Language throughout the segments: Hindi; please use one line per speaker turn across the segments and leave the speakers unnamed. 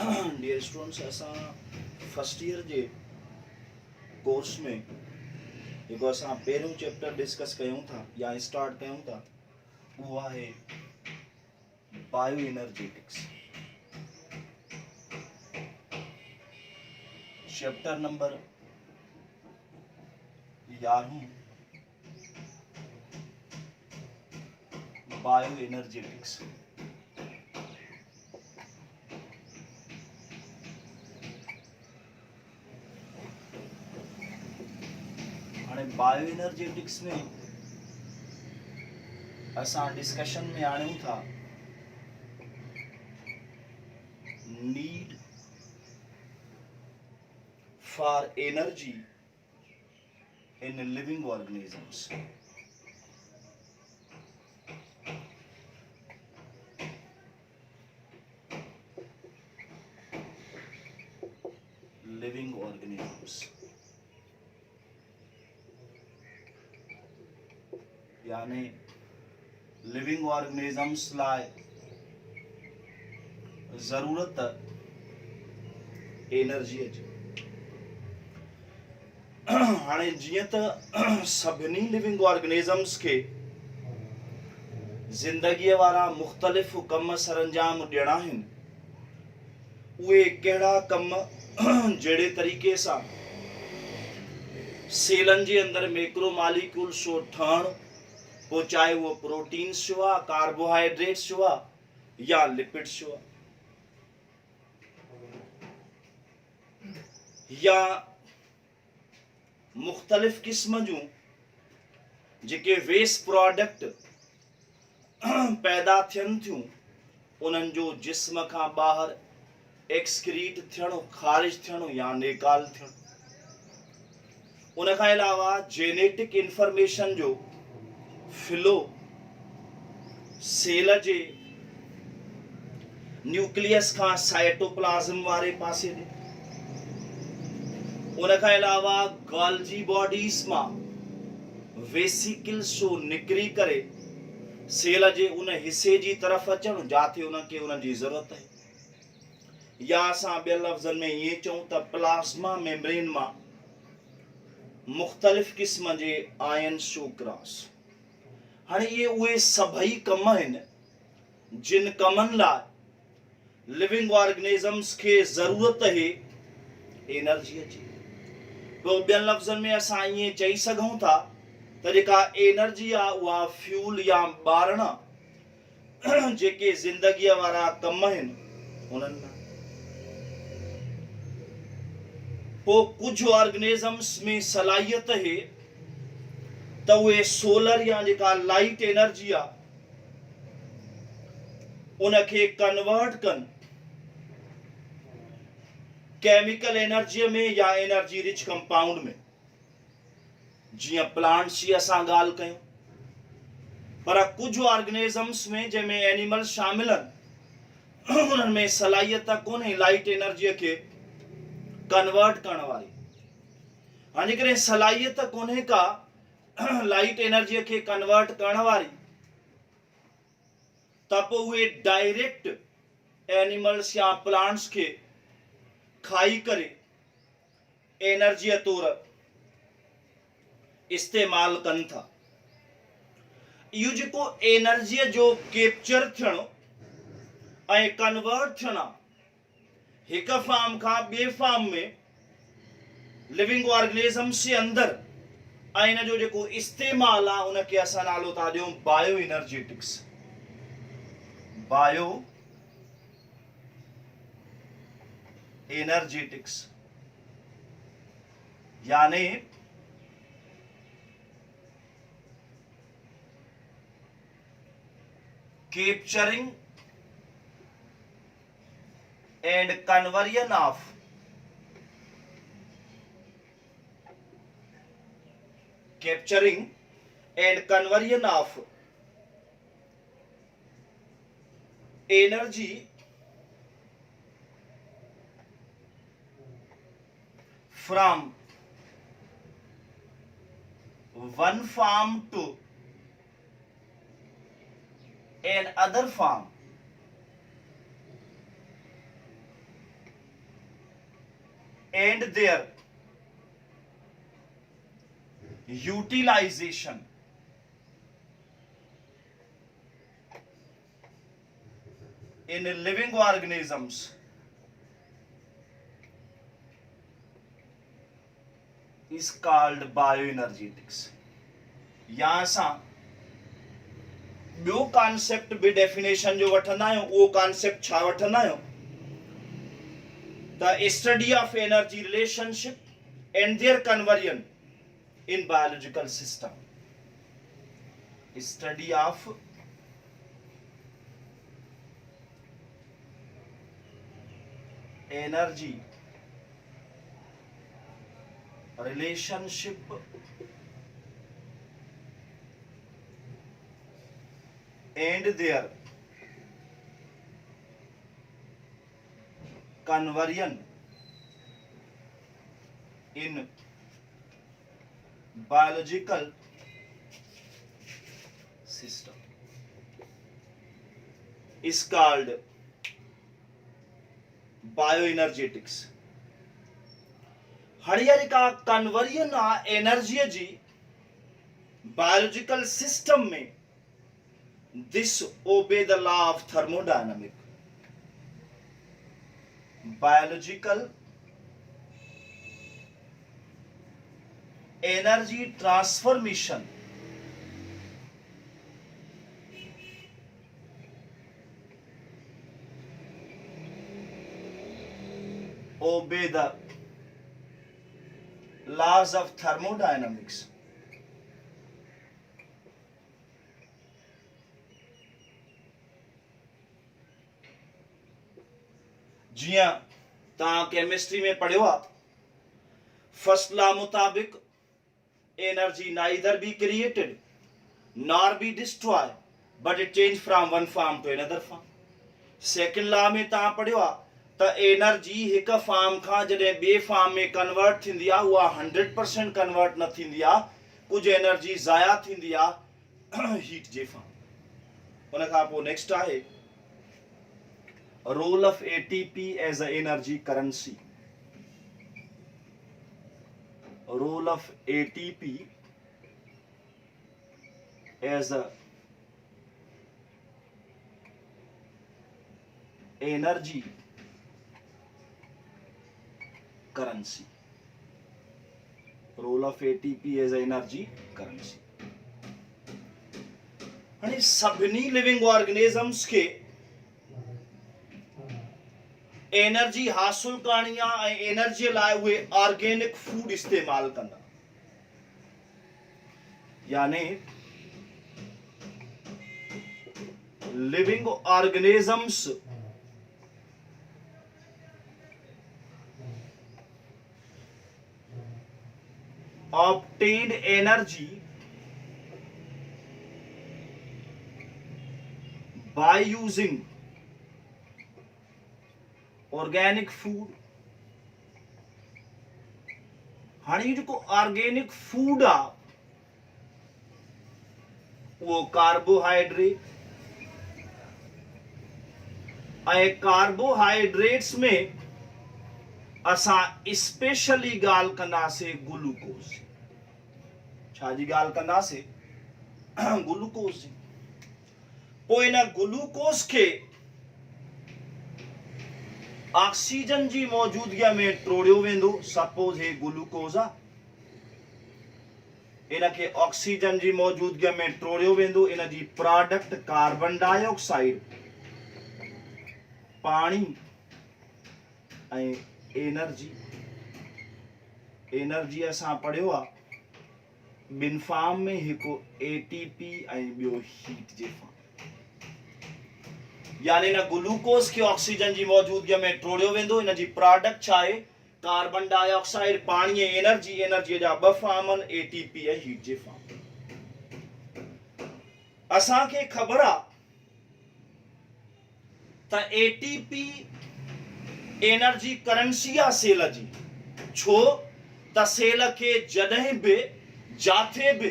डियर स्टूडेंट्स, असां फर्स्ट ईयर जे कोर्स में जेको असां पहिरियों चैप्टर डिस्कस कयूं था या स्टार्ट कयूं था उहो आहे bio energetics. Chapter number 11 bio energetics. हाणे बायो एनर्जेटिक्स में असां डिस्कशन में आणियूं था need for energy in living organisms. Living organisms यानी लिविंग ऑर्गेनिजम्स लाइ ज़रूरत एनर्जीअ जी। हाणे जीअं त सभिनी लिविंग ऑर्गेनिजम्स खे ज़िंदगीअ वारा मुख़्तलिफ़ कम सरंजाम ॾियणा आहिनि, उहे कहिड़ा कम जहिड़े तरीक़े सां सेलनि जे अंदरि मैक्रोमॉलिक्यूल्स जो ठहणु, पोइ चाहे उहो प्रोटीन्स जो आहे, कार्बोहाइड्रेट्स जो आहे या लिपिड्स जो आहे, या मुख़्तलिफ़ क़िस्म जूं जेके वेस्ट प्रोडक्ट पैदा थियनि थियूं उन्हनि जो जिस्म खां ॿाहिरि एक्सक्रीट थियणु, ख़ारिज थियणु या नेकाल थियणु। उन खां अलावा जेनेटिक इंफॉर्मेशन जो फ्लो सेल जे न्यूक्लियस खां साइटोप्लाज्म वारे पासे ॾे। उन खां अलावा गॉल्जी बॉडीज़ मां वेसिकल्स जो निकिरी करे सेल जे उन हिसे जी तरफ़ अचणु जाते उनखे उनजी ज़रूरत आहे, या असां ॿियनि लफ़्ज़नि में ईअं चऊं त प्लाज़्मा मेम्ब्रेन मां मुख़्तलिफ़ क़िस्म जे आयन्स जो क्रॉस। हाणे इहे उहे सभई कम आहिनि जिन कमनि लाइ लिविंग ऑर्गेनिजम्स खे ज़रूरत आहे एनर्जीअ जी। पोइ ॿियनि लफ़्ज़नि में असां ईअं चई सघूं था त जेका एनर्जी आहे उहा फ्यूल या ॿारणा जेके ज़िंदगीअ वारा कम आहिनि उन्हनि लाइ। पोइ कुझु ऑर्गेनिजम्स में सलाहियत आहे त उहे सोलर या जेका लाइट एनर्जी आहे उनखे कन्वर्ट कनि केमिकल एनर्जीअ में या एनर्जी रिच कंपाउंड में, जीअं प्लांट्स जी असां ॻाल्हि कयूं। पर कुझु ऑर्गेनिजम्स में जंहिंमें एनिमल्स शामिल आहिनि उन्हनि में सलाहियत कोन्हे लाइट एनर्जीअ खे कन्वर्ट करण वारी। हाणे करे सलाहियत कोन्हे का लाइट एनर्जीअ खे कन्वर्ट करण वारी, त पोइ उहे डायरेक्ट एनिमल्स या प्लांट्स खे खाई करे एनर्जीअ तौर इस्तेमाल कनि था। इहो जेको एनर्जीअ जो कैप्चर थियणु ऐं कन्वर्ट थियणु हिकु फार्म खां ॿिए फार्म में लिविंग ऑर्गेनिजम्स जे अंदरि ऐं इन जो जेको इस्तेमालु आहे उनखे असां नालो था ॾियूं बायो एनर्जेटिक्स। बायो एनर्जेटिक्स यानी capturing and conversion of energy from one farm to an other farm and their utilization in living organisms is called bioenergetics. यहाँ सां ॿियो कॉन्सेप्ट बि डेफिनेशन जो वठंदा आहियूं. उहो कॉन्सेप्ट छा वठंदा आहियूं? The study of energy relationship and their conversion in biological system. Study of energy relationship and their conversion in biological system is called bioenergetics. हड़ियर का कन्वर्जन आ एनर्जी जी बायोलॉजिकल सिस्टम में this obey the law of thermodynamic. Biological energy transformation obey the laws of thermodynamics. जियां तव्हां केमिस्ट्री में पढ़ियो आहे, फर्स्ट लॉ मुताबिक energy neither be created nor be destroy but it change from one form to another form. Second law में तव्हां पढ़ियो आहे त एनर्जी हिक फॉर्म खां जॾहिं ॿिए फॉर्म में कन्वर्ट थींदी आहे उहा 100% कन्वर्ट न थींदी आहे. कुझु एनर्जी ज़ाया थींदी आहे हीट जे फॉर्म. उन खां पोइ नेक्स्ट आहे role of ATP as a energy currency. Role of ATP as a energy currency. Role of ATP as energy currency. हाणे सभिनी लिविंग ऑर्गेनिजम्स खे एनर्जी हासिल करणी आहे ऐं एनर्जी लाइ उहे ऑर्गेनिक फूड इस्तेमाल कंदा. यानी living organisms obtained energy by using organic food. हाणे जेको ऑर्गेनिक फूड आहे उहो कार्बोहाइड्रेट ऐं कार्बोहाइड्रेट्स में असां स्पेशली ॻाल्हि कंदासीं ग्लूकोज. छा जी ॻाल्हि कंदासीं? ग्लूकोज जी. पोइ इन ग्लूकोज खे ऑक्सीजन जी मौजूदगीअ में टोड़ियो वेंदो. सपोज हे ग्लूकोज आहे, इन खे ऑक्सीजन जी मौजूदगीअ में टोड़ियो वेंदो. इन जी प्रोडक्ट कार्बन डाइऑक्साइड, पाणी ऐं एनर्जी. एनर्जी असां पढ़ियो आहे ॿिनि फॉर्म में, हिकु एटीपी ऐं ॿियो हीट जे फॉर्म. यानी इन ग्लूकोज खे ऑक्सीजन जी मौजूदगीअ में टोड़ियो वेंदो. इन जी प्रोडक्ट छा आहे? कार्बन डाइऑक्साइड, पाणी ऐं एनर्जी. एनर्जीअ जा ॿ फॉर्म आहिनि, एटीपी ऐं हीट जे फॉर्म. असांखे ख़बर आहे त एटीपी एनर्जी करेंसी आहे सेल जी. छो त सेल खे जॾहिं बि जाथे बि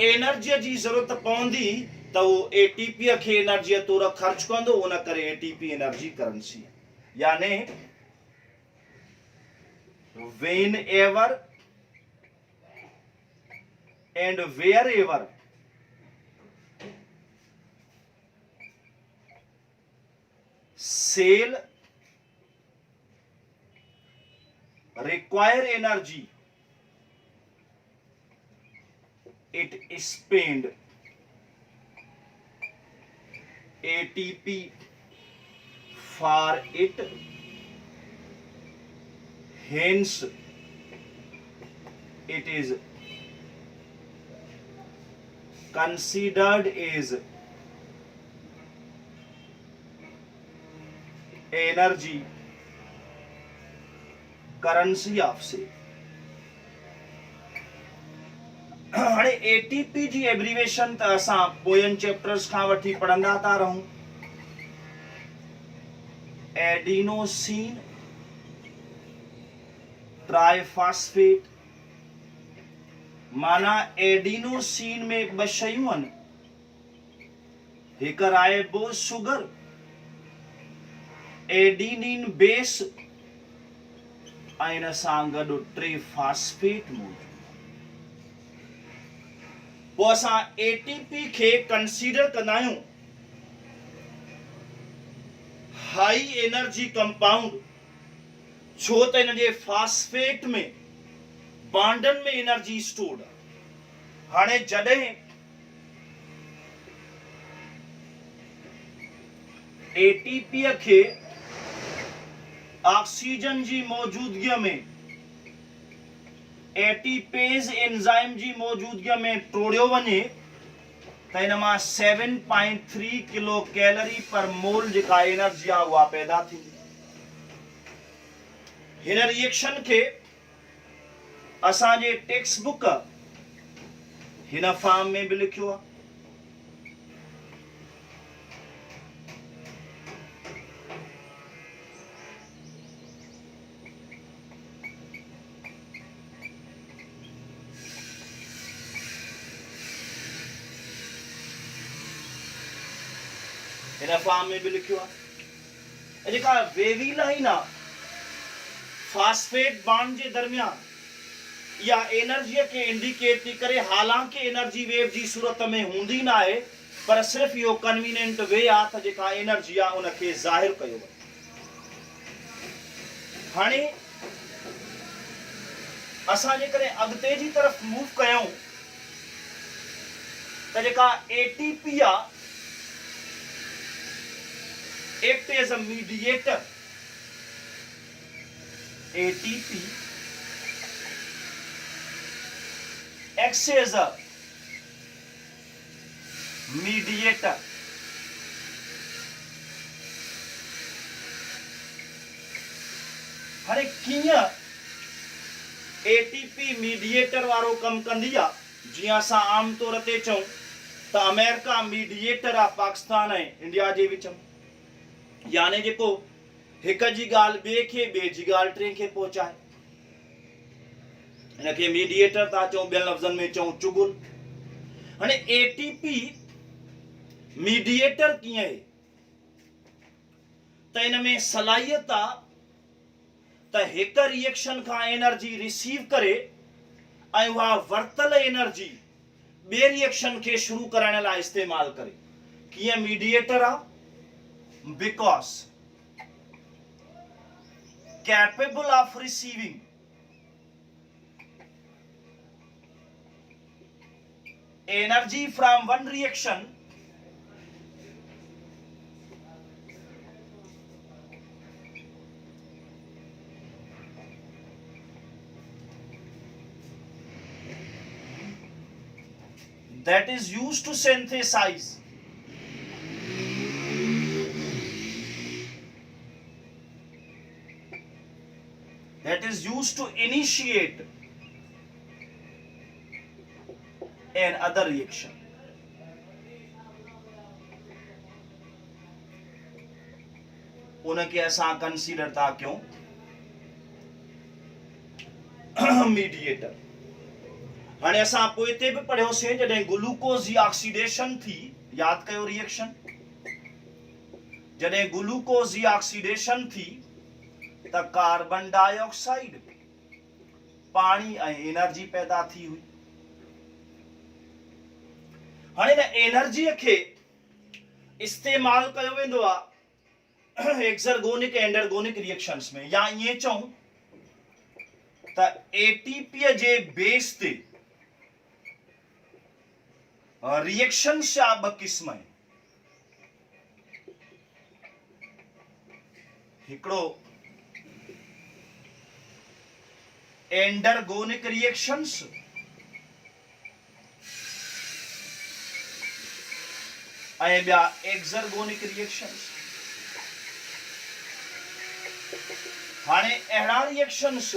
एनर्जीअ जी ज़रूरत पवंदी त उहो एटीपीअ खे एनर्जीअ तौरु ख़र्च कंदो. उन करे एटीपी एनर्जी करेंसी. यानी whenever and wherever cell require energy, it spend ATP for it, hence it is considered as energy currency of cell. हाणे एटीपी जी एब्रीवेशन त असां पोयनि चैप्टर्स खां वठी पढ़ंदा था रहूं. एडिनोसिन ट्राइफॉस्फेट, माना एडिनोसिन में ॿ शयूं आहिनि, हिकु राइबोस शुगर, एडिनिन बेस ऐं इन सां गॾु ट्राइफॉस्फेट मौजूदु. पोइ असां एटीपी खे कंसीडर कंदा आहियूं हाई एनर्जी कंपाउंड, छो त इन जे फास्फेट में बॉन्डन में एनर्जी स्टोर्ड आहे. हाणे जॾहिं एटीपी खे ऑक्सीजन जी मौजूदगीअ में एटीपेज एंजाइम जी मौजूदगीअ में टोड़ियो वञे त इन मां 7.3 किलो कैलोरी पर मोल जेका एनर्जी आहे उहा पैदा थींदी. हिन रिएक्शन खे असांजे टेक्स्ट बुक हिन फॉर्म में बि लिखियो आहे. हिन फॉर्म में भी लिखियो आहे. जेका वेवी लाइन आहे फास्फेट बॉन्ड जे दरमियान, या एनर्जी के इंडिकेट थी करे, हालांकि एनर्जी वेव जी सूरत में हूंदी ना है, पर सिर्फ यो कन्वीनियंट वे आ त जेका एनर्जी आ उनके ज़ाहिर कयो वञे. हाणे असां जेकॾहिं अॻिते जी तरफ़ मूव कयूं त जेका एटीपी आ act as a mediator. ATP acts as a mediator. हाणे कीअं एटीपी मीडिएटर वारो कम कंदी आहे? जीअं असां आम तौर ते चऊं त अमेरिका मीडिएटर आहे पाकिस्तान ऐं इंडिया जे विच में, यानी जेको हिक जी ॻाल्हि ॿिए खे, ॿिए जी ॻाल्हि टे खे पहुचाए, हिनखे मीडिएटर था चऊं, ॿियनि लफ़्ज़नि में चऊं चुगुल. हाणे एटीपी मीडिएटर कीअं आहे त इन में सलाहियत आहे त हिक रिएक्शन खां एनर्जी रिसीव करे ऐं उहा वरतल एनर्जी ॿिए रिएक्शन खे शुरू करण लाइ इस्तेमाल करे. कीअं मीडिएटर आहे? Because capable of receiving energy from one reaction that is used to synthesize to initiate an other reaction. उनके असां कंसीडर था क्यों मीडिएटर. हाणे असां पोइ ते बि पढ़ियोसीं जॾहिं ग्लूकोज जी ऑक्सीडेशन थी, याद कयो रिएक्शन, जॾहिं ग्लूकोज जी ऑक्सीडेशन थी त कार्बन डाइऑक्साइड पानी ऐं एनर्जी पैदा थी हुई। हाणे हिन एनर्जीअ खे इस्तेमाल कयो वेंदो आहे एक्सरगोनिक एंडरगोनिक रिएक्शंस में, या ईअं चऊं त एटीपीअ जे बेस ते रिएक्शंस जा ॿ क़िस्म आहिनि। हिकिड़ो एंडरगोनिक रिएक्शंस ऐं ॿिया एक्सरगोनिक रिएक्शंस। हाणे अहिड़ा रिएक्शंस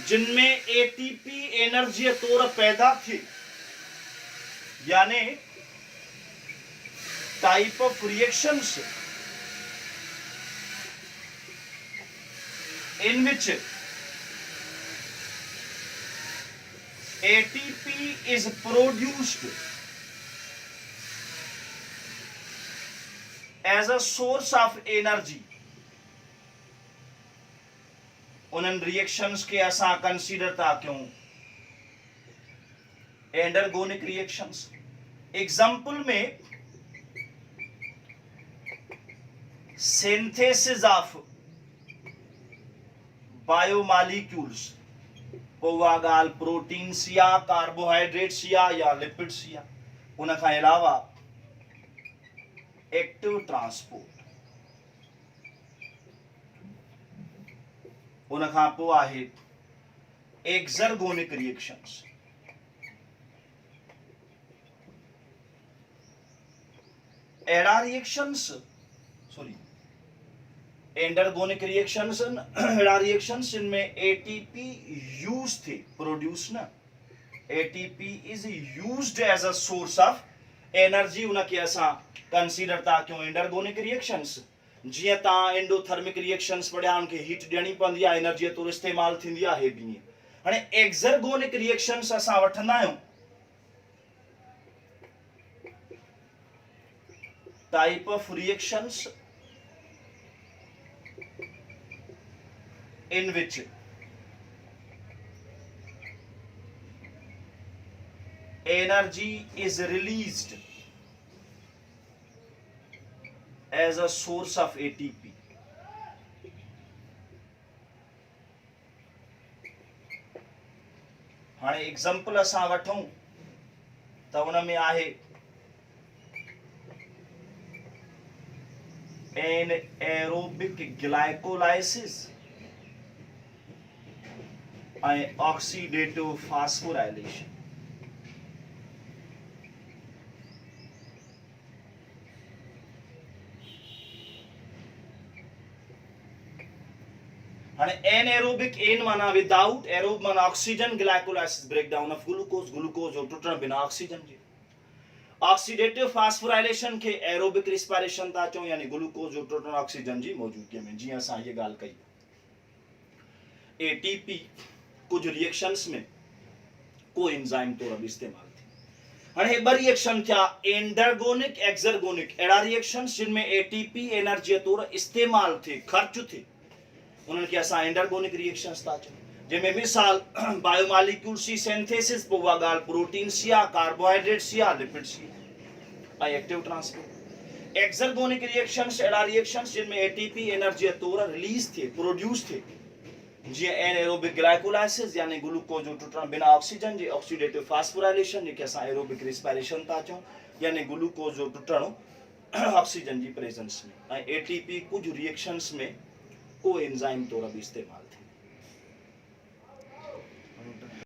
जिनमें एटीपी एनर्जी तौर पैदा थी, यानी type of reactions in which ATP is produced as a source of energy। उन रिएक्शंस के असां कंसीडर था क्यों एंडरगोनिक रिएक्शंस। एग्जाम्पल में सिंथेसिस ऑफ बायोमॉलिक्यूल्स, उहा ॻाल्हि प्रोटीन्स या कार्बोहाइड्रेट्स या लिपिड्स या उन खां अलावा एक्टिव ट्रांसपोर्ट, उन खां पोइ आहे एक्सरगोनिक रिएक्शंस। अहिड़ा रिएक्शंस एंडरगोनिक रिएक्शंस अहिड़ा रिएक्शंस जिनमें एटीपी यूज थे प्रोड्यूस न, ATP is used as a source of energy, उनखे असां कंसीडर था क्यों एंडरगोनिक रिएक्शंस। जीअं तव्हां एंडोथर्मिक रिएक्शंस पढ़िया, उनखे हीट ॾियणी पवंदी आहे, एनर्जी तौरु इस्तेमाल थींदी आहे, हे बि ईअं। हाणे एक्सरगोनिक रिएक्शंस असां वठंदा आहियूं type of reactions in which energy is released as a source of ATP। हाणे एग्जाम्पल असां वठूं त उन में आहे anaerobic glycolysis and oxidative phosphorylation। Anaerobic an माना विदाउट, एरोब माना oxygen, glycolysis breakdown of glucose, glucose जो टुटण बिना ऑक्सीजन जे। ऑक्सीडेटिव फास्फोराइलेशन के एरोबिक रिस्पायरेशन था चऊं, यानी ग्लूकोज जो टुटण ऑक्सीजन जी मौजूदगी में। जीअं असां ये ॻाल्हि कई एटीपी कुछ रिएक्शंस में को एंजाइम तौर बि इस्तेमाल थी। हाणे हे ॿ रिएक्शन थिया एंडरगोनिक एक्सरगोनिक, अहिड़ा रिएक्शंस जिनमें एटीपी एनर्जी तौर इस्तेमाल थे, खर्च थे, उन्हनि खे असां एंडरगोनिक रिएक्शंस था चऊं। जंहिंमें मिसाल बायोमॉलिक्यूल्स जी सिंथेसिस, पोइ उहा ॻाल्हि प्रोटीन्स या कार्बोहाइड्रेट्स या लिपिड्स ऐं एक्टिव ट्रांसपोर्ट। एक्सरगोनिक रिएक्शंस अहिड़ा रिएक्शंस जिनमें एटीपी एनर्जी तौर रिलीज थे, प्रोड्यूस थे, जीअं एनएरोबिक ग्लाइकोलाइसिस यानी ग्लूकोज जो टुटण बिना ऑक्सीजन जे, ऑक्सीडेटिव फास्फोराइलेशन जेके असां एरोबिक रिस्पायरेशन था चऊं, यानी ग्लूकोज जो टुटण ऑक्सीजन जी प्रेजेंस में, ऐं एटीपी कुछ रिएक्शंस में को एंजाइम तौर बि इस्तेमाल थी।